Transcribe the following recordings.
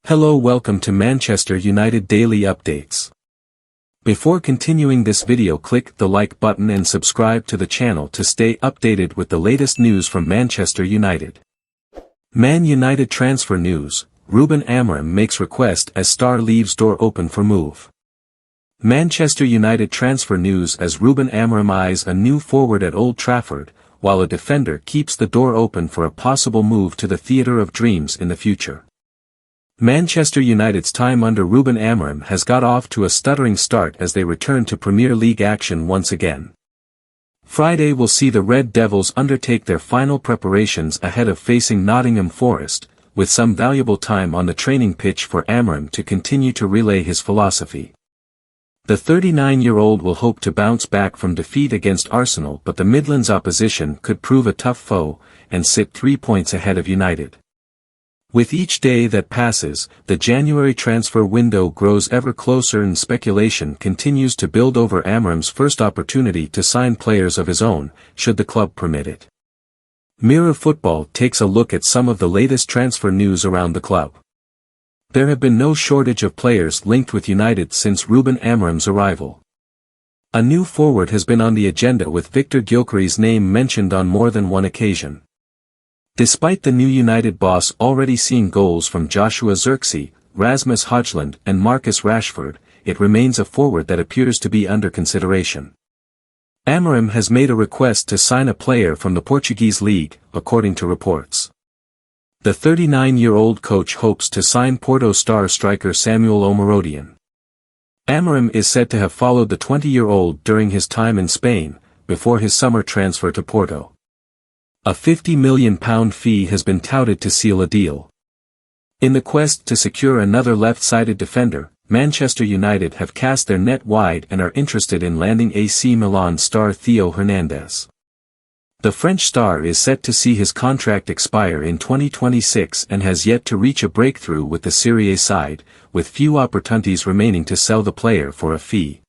Hello, welcome to Manchester United Daily Updates. Before continuing this video, click the like button and subscribe to the channel to stay updated with the latest news from Manchester United. Man United transfer news: Ruben Amorim makes request as star leaves door open for move. Manchester United transfer news as Ruben Amorim eyes a new forward at Old Trafford, while a defender keeps the door open for a possible move to the theatre of dreams in the future. Manchester United's time under Ruben Amorim has got off to a stuttering start as they return to Premier League action once again. Friday will see the Red Devils undertake their final preparations ahead of facing Nottingham Forest, with some valuable time on the training pitch for Amorim to continue to relay his philosophy. The 39-year-old will hope to bounce back from defeat against Arsenal, but the Midlands opposition could prove a tough foe, and sit 3 points ahead of United. With each day that passes, the January transfer window grows ever closer and speculation continues to build over Amorim's first opportunity to sign players of his own, should the club permit it. Mirror Football takes a look at some of the latest transfer news around the club. There have been no shortage of players linked with United since Ruben Amorim's arrival. A new forward has been on the agenda, with Victor Gyökeres's name mentioned on more than one occasion. Despite the new United boss already seeing goals from Joshua Zirkzee, Rasmus Højlund and Marcus Rashford, it remains a forward that appears to be under consideration. Amorim has made a request to sign a player from the Portuguese league, according to reports. The 39-year-old coach hopes to sign Porto star striker Samuel Omorodion. Amorim is said to have followed the 20-year-old during his time in Spain, before his summer transfer to Porto. A £50 million fee has been touted to seal a deal. In the quest to secure another left-sided defender, Manchester United have cast their net wide and are interested in landing AC Milan star Theo Hernandez. The French star is set to see his contract expire in 2026 and has yet to reach a breakthrough with the Serie A side, with few opportunities remaining to sell the player for a fee.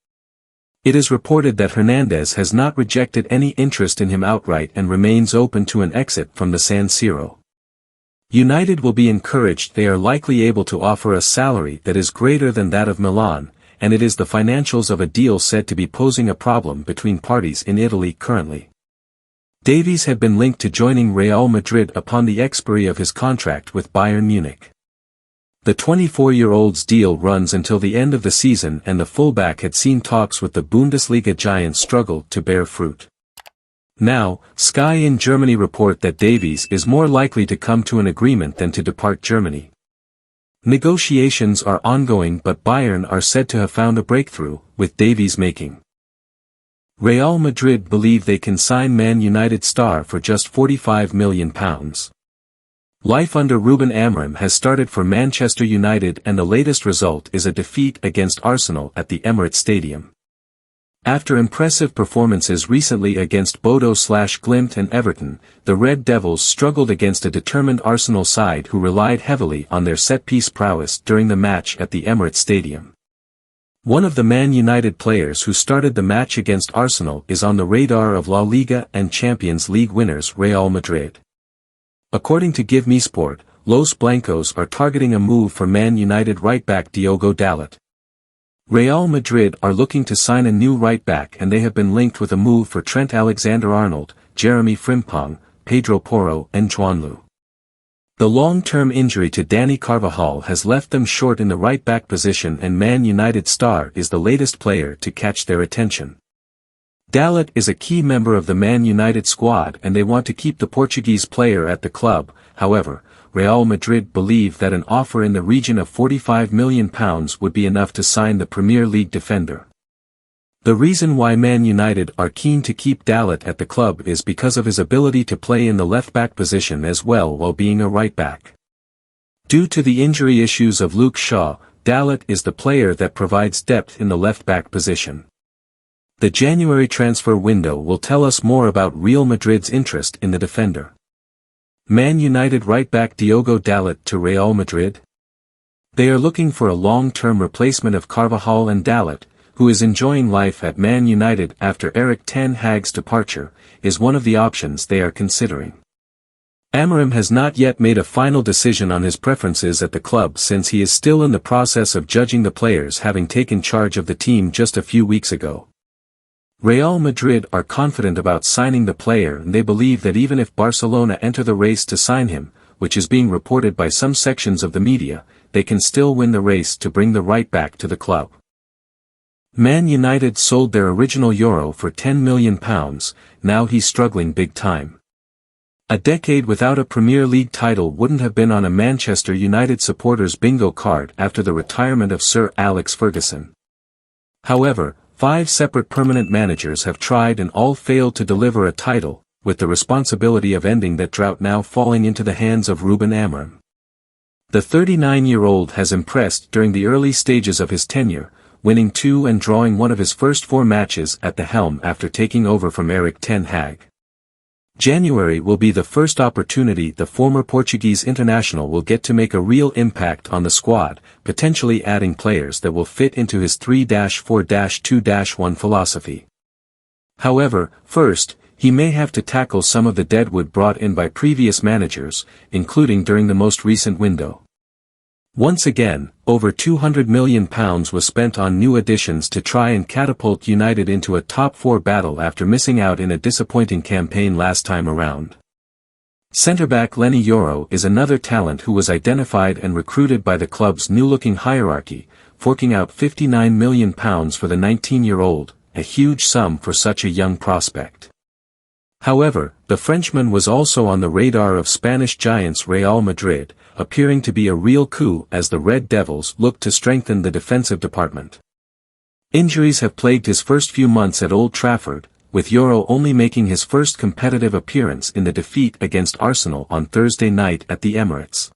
It is reported that Hernandez has not rejected any interest in him outright and remains open to an exit from the San Siro. United will be encouraged. They are likely able to offer a salary that is greater than that of Milan, and it is the financials of a deal said to be posing a problem between parties in Italy currently. Davies had been linked to joining Real Madrid upon the expiry of his contract with Bayern Munich. The 24-year-old's deal runs until the end of the season, and the fullback had seen talks with the Bundesliga giants struggle to bear fruit. Now, Sky in Germany report that Davies is more likely to come to an agreement than to depart Germany. Negotiations are ongoing, but Bayern are said to have found a breakthrough, with Davies making. Real Madrid believe they can sign Man United star for just £45 million. Life under Ruben Amorim has started for Manchester United, and the latest result is a defeat against Arsenal at the Emirates Stadium. After impressive performances recently against Bodo/Glimt and Everton, the Red Devils struggled against a determined Arsenal side who relied heavily on their set-piece prowess during the match at the Emirates Stadium. One of the Man United players who started the match against Arsenal is on the radar of La Liga and Champions League winners Real Madrid. According to Give Me Sport, Los Blancos are targeting a move for Man United right-back Diogo Dalot. Real Madrid are looking to sign a new right-back, and they have been linked with a move for Trent Alexander-Arnold, Jeremy Frimpong, Pedro Porro and Juanlu. The long-term injury to Dani Carvajal has left them short in the right-back position, and Man United star is the latest player to catch their attention. Dalot is a key member of the Man United squad, and they want to keep the Portuguese player at the club. However, Real Madrid believe that an offer in the region of £45 million would be enough to sign the Premier League defender. The reason why Man United are keen to keep Dalot at the club is because of his ability to play in the left-back position as well while being a right-back. Due to the injury issues of Luke Shaw, Dalot is the player that provides depth in the left-back position. The January transfer window will tell us more about Real Madrid's interest in the defender. Man United right-back Diogo Dalot to Real Madrid? They are looking for a long-term replacement of Carvajal, and Dalot, who is enjoying life at Man United after Erik ten Hag's departure, is one of the options they are considering. Amorim has not yet made a final decision on his preferences at the club since he is still in the process of judging the players, having taken charge of the team just a few weeks ago. Real Madrid are confident about signing the player, and they believe that even if Barcelona enter the race to sign him, which is being reported by some sections of the media, they can still win the race to bring the right back to the club. Man United sold their original Yoro for £10 million, now he's struggling big time. A decade without a Premier League title wouldn't have been on a Manchester United supporters' bingo card after the retirement of Sir Alex Ferguson. However, 5 separate permanent managers have tried and all failed to deliver a title, with the responsibility of ending that drought now falling into the hands of Ruben Amorim. The 39-year-old has impressed during the early stages of his tenure, winning 2 and drawing one of his first 4 matches at the helm after taking over from Erik ten Hag. January will be the first opportunity the former Portuguese international will get to make a real impact on the squad, potentially adding players that will fit into his 3-4-2-1 philosophy. However, first, he may have to tackle some of the deadwood brought in by previous managers, including during the most recent window. Once again, over £200 million was spent on new additions to try and catapult United into a top 4 battle after missing out in a disappointing campaign last time around. Centre-back Lenny Yoro is another talent who was identified and recruited by the club's new-looking hierarchy, forking out £59 million for the 19-year-old, a huge sum for such a young prospect. However, the Frenchman was also on the radar of Spanish giants Real Madrid, appearing to be a real coup as the Red Devils look to strengthen the defensive department. Injuries have plagued his first few months at Old Trafford, with Yoro only making his first competitive appearance in the defeat against Arsenal on Thursday night at the Emirates.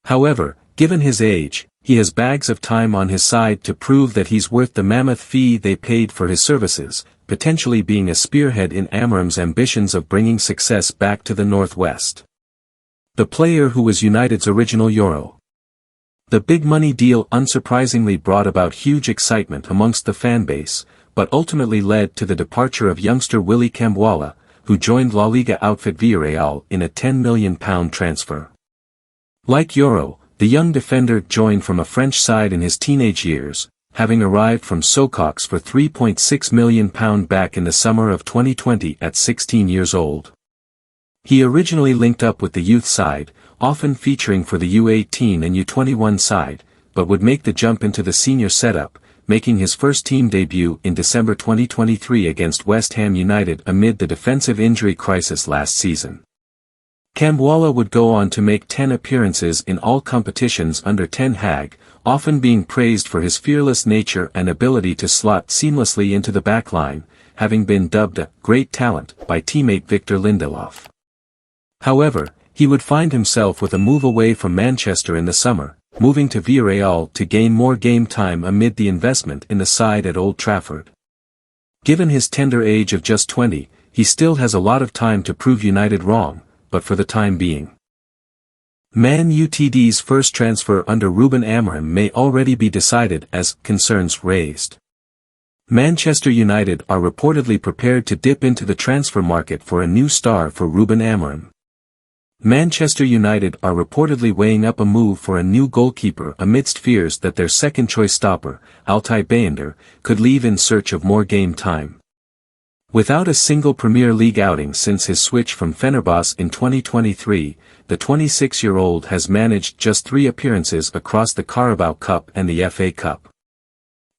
However, given his age, he has bags of time on his side to prove that he's worth the mammoth fee they paid for his services, potentially being a spearhead in Amorim's ambitions of bringing success back to the Northwest. The player who was United's original Yoro. The big money deal unsurprisingly brought about huge excitement amongst the fanbase, but ultimately led to the departure of youngster Willy Cambuala, who joined La Liga outfit Villarreal in a £10 million transfer. Like Yoro, the young defender joined from a French side in his teenage years, having arrived from Socox for £3.6 million back in the summer of 2020 at 16 years old. He originally linked up with the youth side, often featuring for the U18 and U21 side, but would make the jump into the senior setup, making his first team debut in December 2023 against West Ham United amid the defensive injury crisis last season. Cambuala would go on to make 10 appearances in all competitions under Ten Hag, often being praised for his fearless nature and ability to slot seamlessly into the backline, having been dubbed a great talent by teammate Victor Lindelof. However, he would find himself with a move away from Manchester in the summer, moving to Villarreal to gain more game time amid the investment in the side at Old Trafford. Given his tender age of just 20, he still has a lot of time to prove United wrong, but for the time being. Man Utd's first transfer under Ruben Amorim may already be decided as concerns raised. Manchester United are reportedly prepared to dip into the transfer market for a new star for Ruben Amorim. Manchester United are reportedly weighing up a move for a new goalkeeper amidst fears that their second-choice stopper, Altay Bayındır, could leave in search of more game time. Without a single Premier League outing since his switch from Fenerbahce in 2023, the 26-year-old has managed just 3 appearances across the Carabao Cup and the FA Cup.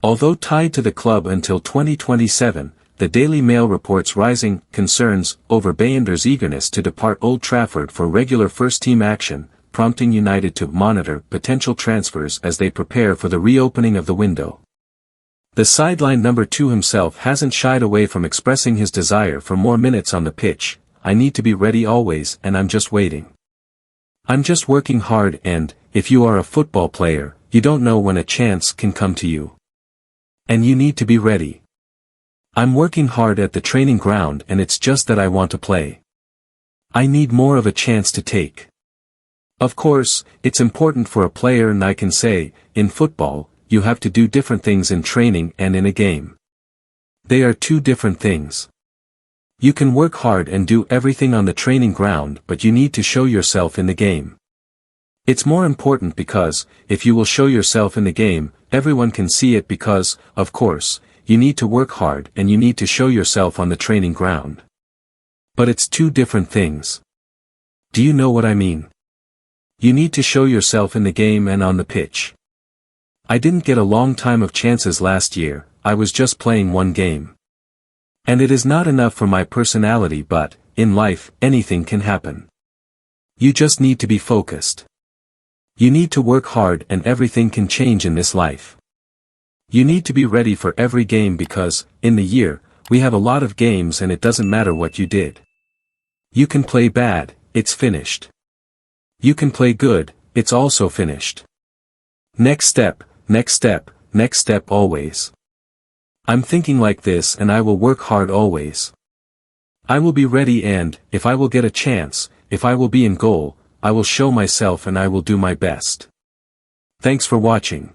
Although tied to the club until 2027, the Daily Mail reports rising concerns over Bayındır's eagerness to depart Old Trafford for regular first-team action, prompting United to monitor potential transfers as they prepare for the reopening of the window. The sideline number 2 himself hasn't shied away from expressing his desire for more minutes on the pitch. I need to be ready always, and I'm just waiting. I'm just working hard, and, if you are a football player, you don't know when a chance can come to you. And you need to be ready. I'm working hard at the training ground, and it's just that I want to play. I need more of a chance to take. Of course, it's important for a player, and I can say, in football, you have to do different things in training and in a game. They are 2 different things. You can work hard and do everything on the training ground, but you need to show yourself in the game. It's more important because, if you will show yourself in the game, everyone can see it because, of course, you need to work hard and you need to show yourself on the training ground. But it's two different things. Do you know what I mean? You need to show yourself in the game and on the pitch. I didn't get a long time of chances last year, I was just playing one game. And it is not enough for my personality, but, in life, anything can happen. You just need to be focused. You need to work hard and everything can change in this life. You need to be ready for every game because, in the year, we have a lot of games and it doesn't matter what you did. You can play bad, it's finished. You can play good, it's also finished. Next step, next step, next step always. I'm thinking like this and I will work hard always. I will be ready and, if I will get a chance, if I will be in goal, I will show myself and I will do my best. Thanks for watching.